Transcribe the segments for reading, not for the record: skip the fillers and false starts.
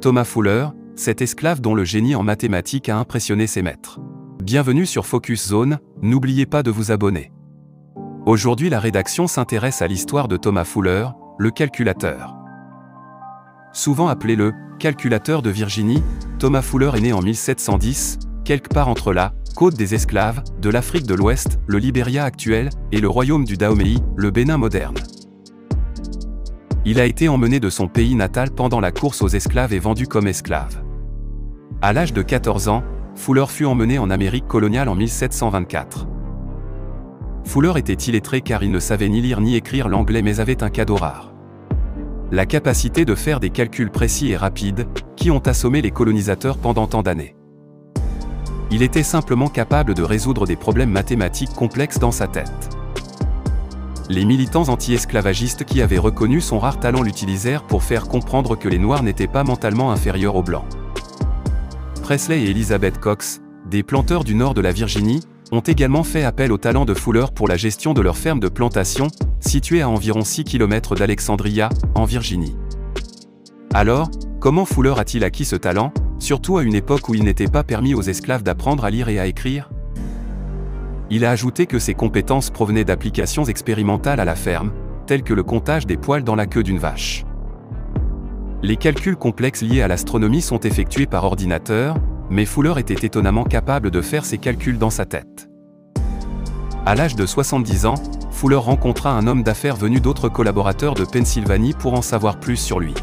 Thomas Fuller, cet esclave dont le génie en mathématiques a impressionné ses maîtres. Bienvenue sur Focus Zone, n'oubliez pas de vous abonner. Aujourd'hui la rédaction s'intéresse à l'histoire de Thomas Fuller, le calculateur. Souvent appelé le « calculateur de Virginie », Thomas Fuller est né en 1710, quelque part entre la « côte des esclaves » de l'Afrique de l'Ouest, le Libéria actuel, et le royaume du Dahomey, le Bénin moderne. Il a été emmené de son pays natal pendant la course aux esclaves et vendu comme esclave. À l'âge de 14 ans, Fuller fut emmené en Amérique coloniale en 1724. Fuller était illettré car il ne savait ni lire ni écrire l'anglais mais avait un cadeau rare. La capacité de faire des calculs précis et rapides, qui ont assommé les colonisateurs pendant tant d'années. Il était simplement capable de résoudre des problèmes mathématiques complexes dans sa tête. Les militants anti-esclavagistes qui avaient reconnu son rare talent l'utilisèrent pour faire comprendre que les Noirs n'étaient pas mentalement inférieurs aux Blancs. Presley et Elizabeth Cox, des planteurs du nord de la Virginie, ont également fait appel au talent de Fuller pour la gestion de leur ferme de plantation, située à environ 6 km d'Alexandria, en Virginie. Alors, comment Fuller a-t-il acquis ce talent, surtout à une époque où il n'était pas permis aux esclaves d'apprendre à lire et à écrire ? Il a ajouté que ses compétences provenaient d'applications expérimentales à la ferme, telles que le comptage des poils dans la queue d'une vache. Les calculs complexes liés à l'astronomie sont effectués par ordinateur, mais Fuller était étonnamment capable de faire ces calculs dans sa tête. À l'âge de 70 ans, Fuller rencontra un homme d'affaires venu d'autres collaborateurs de Pennsylvanie pour en savoir plus sur lui.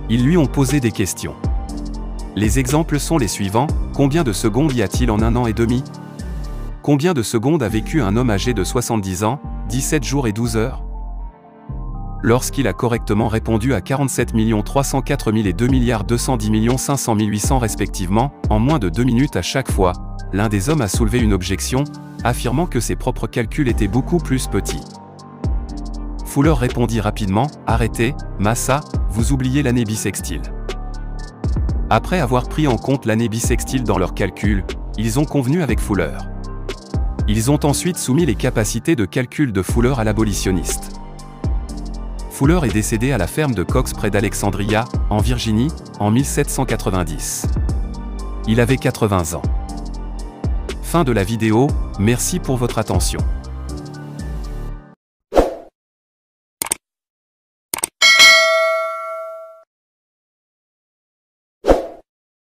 Ils lui ont posé des questions. Les exemples sont les suivants: combien de secondes y a-t-il en 1 an et demi ? Combien de secondes a vécu un homme âgé de 70 ans, 17 jours et 12 heures ? Lorsqu'il a correctement répondu à 47 304 000 et 2 210 500 800 respectivement, en moins de 2 minutes à chaque fois, l'un des hommes a soulevé une objection, affirmant que ses propres calculs étaient beaucoup plus petits. Fuller répondit rapidement: « Arrêtez, Massa, vous oubliez l'année bissextile. » Après avoir pris en compte l'année bissextile dans leurs calculs, ils ont convenu avec Fuller. Ils ont ensuite soumis les capacités de calcul de Fuller à l'abolitionniste. Fuller est décédé à la ferme de Cox près d'Alexandria, en Virginie, en 1790. Il avait 80 ans. Fin de la vidéo, merci pour votre attention.